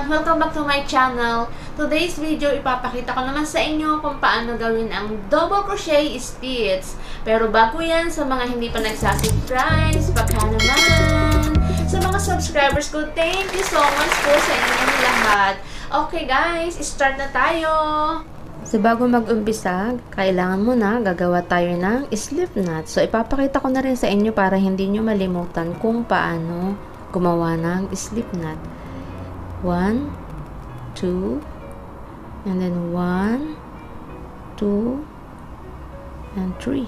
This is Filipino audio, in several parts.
everyone! Welcome back to my channel. Today's video, ipapakita ko naman sa inyo kung paano gawin ang double crochet stitch. Pero bago yan, sa mga hindi pa nagsasubscribe, baka naman. Sa mga subscribers ko, thank you so much po sa inyong lahat. Okay guys, start na tayo! So bago mag-umpisa, kailangan muna gagawa tayo ng slip knot. So ipapakita ko na rin sa inyo para hindi nyo malimutan kung paano gumawa ng slip knot. 1, 2, and then 1, 2, and 3.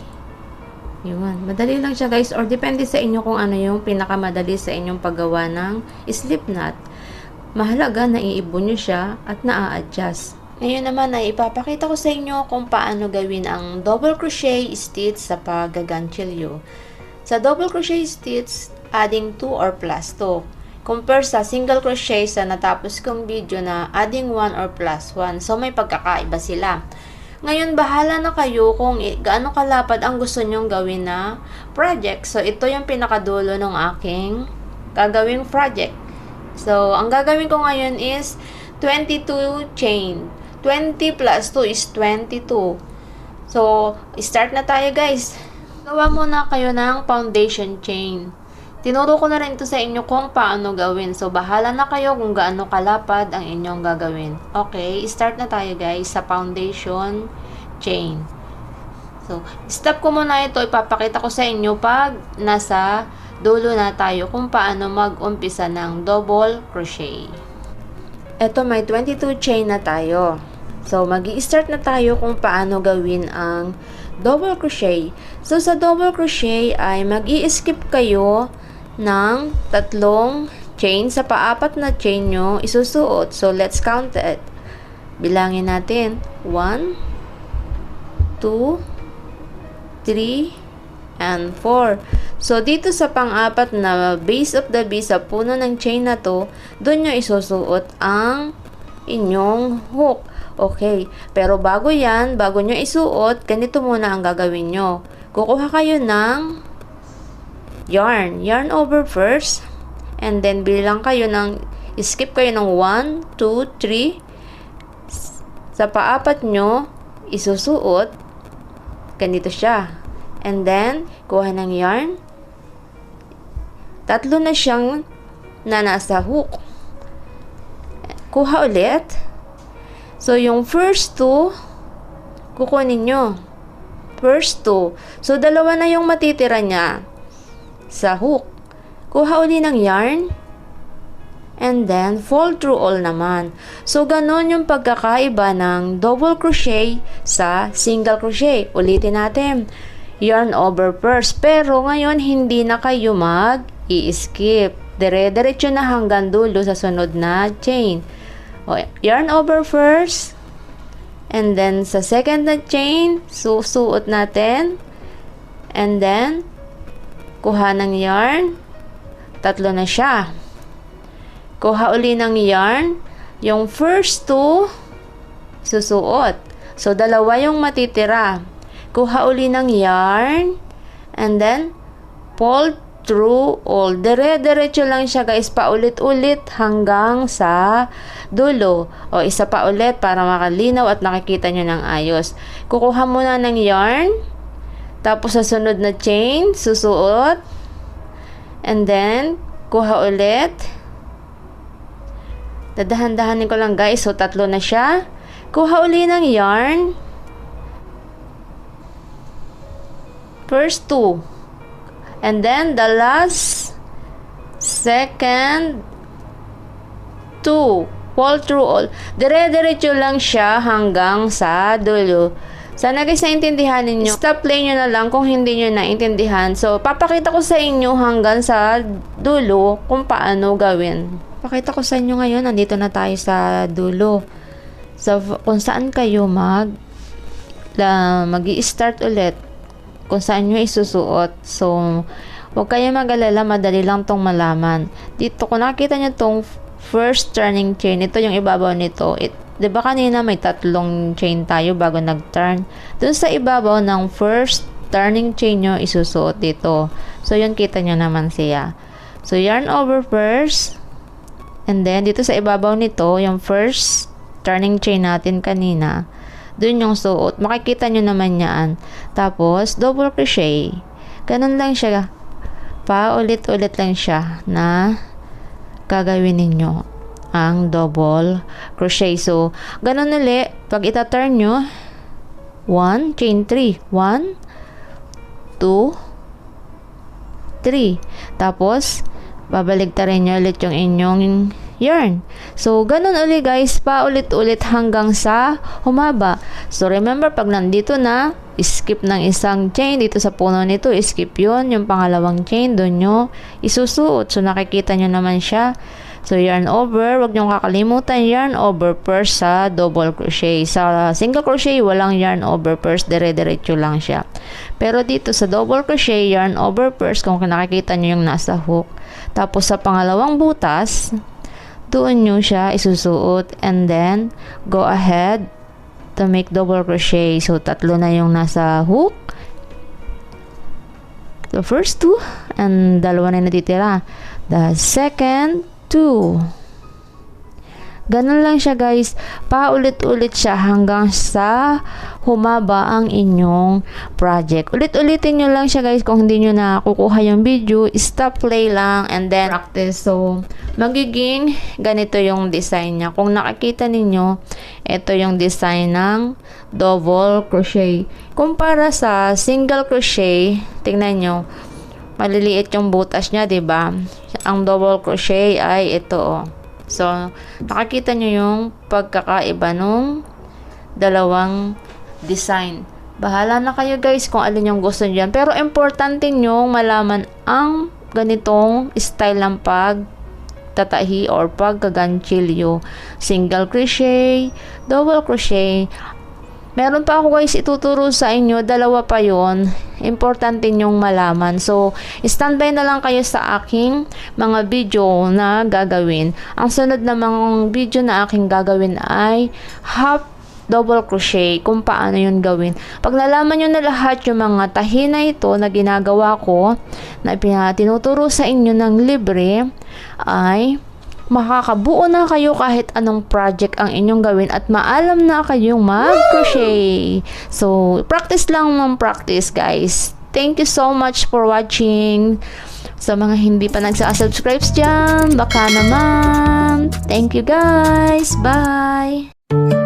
Yun. Madali lang siya guys, or depende sa inyo kung ano yung pinakamadali sa inyong paggawa ng slip knot. Mahalaga na iibon nyo siya at na-adjust. Ngayon naman ay ipapakita ko sa inyo kung paano gawin ang double crochet stitch sa paggaganchilyo. Sa double crochet stitch, adding 2 or plus 2. Compare sa single crochet sa natapos kong video na adding 1 or plus 1. So, may pagkakaiba sila. Ngayon, bahala na kayo kung gaano kalapad ang gusto nyong gawin na project. So, ito yung pinakadulo ng aking gagawing project. So, ang gagawin ko ngayon is 22 chain. 20 plus 2 is 22. So, start na tayo guys. Gawa muna kayo ng foundation chain. Tinuro ko na rin ito sa inyo kung paano gawin. So, bahala na kayo kung gaano kalapad ang inyong gagawin. Okay, start na tayo guys sa foundation chain. So, stop ko muna ito. Ipapakita ko sa inyo pag nasa dulo na tayo kung paano mag-umpisa ng double crochet. Ito may 22 chain na tayo. So, mag-i-start na tayo kung paano gawin ang double crochet. So, sa double crochet ay mag-i-skip kayo ng 3 chain. Sa paapat na chain nyo isusuot. So, let's count it. Bilangin natin. 1, 2, 3, and 4. So, dito sa pang-apat na base of the base sa puno ng chain na to, doon nyo isusuot ang inyong hook. Okay. Pero bago yan, bago nyo isuot, ganito muna ang gagawin nyo. Kukuha kayo ng yarn over first, and then bilang kayo ng skip kayo ng 1, 2, 3 sa paapat nyo isusuot, ganito siya, and then kuha ng yarn, 3 na siyang na nasa hook, kuha ulit. So yung first 2 kukunin nyo, first 2, so 2 na yung matitira niya sa hook. Kuha uli ng yarn, and then fold through all naman. So, ganon yung pagkakaiba ng double crochet sa single crochet. Ulitin natin. Yarn over first. Pero ngayon, hindi na kayo mag-i-skip. Dire-diretso na hanggang dulo sa sunod na chain. O, yarn over first. And then, sa second na chain, susuot natin. And then, kuha ng yarn, 3 na siya. Kuha uli ng yarn, yung first 2, susuot. So, 2 yung matitira. Kuha uli ng yarn, and then, fold through all. Dire-diretso lang siya guys, paulit-ulit hanggang sa dulo. O, isa pa ulit para makalinaw at nakikita nyo ng ayos. Kukuha muna ng yarn, tapos sa sunod na chain, susuot. And then, kuha ulit. Dadahan-dahanin ko lang guys. So, 3 na siya. Kuha uli ng yarn. First 2. And then, the last, second 2. Fold through all. Dire-diretso lang siya hanggang sa dulo. Sana guys naintindihan ninyo. Stop play nyo na lang kung hindi nyo naintindihan. So, papakita ko sa inyo hanggang sa dulo kung paano gawin. Pakita ko sa inyo ngayon. Nandito na tayo sa dulo. So, kung saan kayo mag-i-start ulit. Kung saan nyo isusuot. So, huwag kayo mag-alala. Madali lang tong malaman. Dito, kung nakita nyo tong first turning chain, ito yung ibabaw nito. Diba kanina may 3 chain tayo bago nag-turn? Dun sa ibabaw ng first turning chain nyo, isusuot dito. So, yun kita nyo naman siya. So, yarn over first. And then, dito sa ibabaw nito, yung first turning chain natin kanina, dun yung suot. Makikita nyo naman yan. Tapos, double crochet. Ganun lang siya. Paulit-ulit lang siya na gagawin ninyo ang double crochet. So, ganun ulit. Pag ita-turn nyo, 1, chain 3. 1, 2, 3. Tapos, babaligtarin nyo ulit yung inyong yarn. So, ganun ulit guys, paulit-ulit hanggang sa humaba. So, remember, pag nandito na, skip ng isang chain dito sa puno nito, skip yun. Yung pangalawang chain, doon nyo isusuot. So, nakikita nyo naman siya. So, yarn over. Huwag nyo kakalimutan yarn over first sa double crochet. Sa single crochet, walang yarn over first. Dire-diretso lang siya. Pero dito sa double crochet, yarn over first kung nakikita nyo yung nasa hook. Tapos, sa pangalawang butas, doon nyo siya isusuot. And then, go ahead to make double crochet. So, tatlo na yung nasa hook. The first 2 and dalawa na natitira. The second 2. Ganun lang siya guys. Paulit-ulit siya hanggang sa humaba ang inyong project. Ulit-ulitin nyo lang siya guys. Kung hindi nyo na kukuha yung video, stop play lang and then practice. So, magiging ganito yung design niya. Kung nakikita ninyo, ito yung design ng double crochet. Kumpara sa single crochet, tingnan nyo, maliliit yung butas niya, 'di ba? Ang double crochet ay ito, oh. So, nakikita nyo yung pagkakaiba nung dalawang design. Bahala na kayo guys kung alin yung gusto nyo. Pero importante nyo malaman ang ganitong style ng pagtatahi or pagkaganchilyo. Single crochet, double crochet. Meron pa ako guys ituturo sa inyo, dalawa pa yon. Importante nyong malaman. So, standby na lang kayo sa aking mga video na gagawin. Ang sunod na mga video na aking gagawin ay half double crochet, kung paano yun gawin. Pag nalaman nyo na lahat yung mga tahi na ito na ginagawa ko, na tinuturo sa inyo ng libre, ay makakabuo na kayo kahit anong project ang inyong gawin at maalam na kayong mag-crochet. So, practice lang ng practice guys. Thank you so much for watching. Sa mga hindi pa nagsa-subscribe dyan, baka naman. Thank you guys. Bye!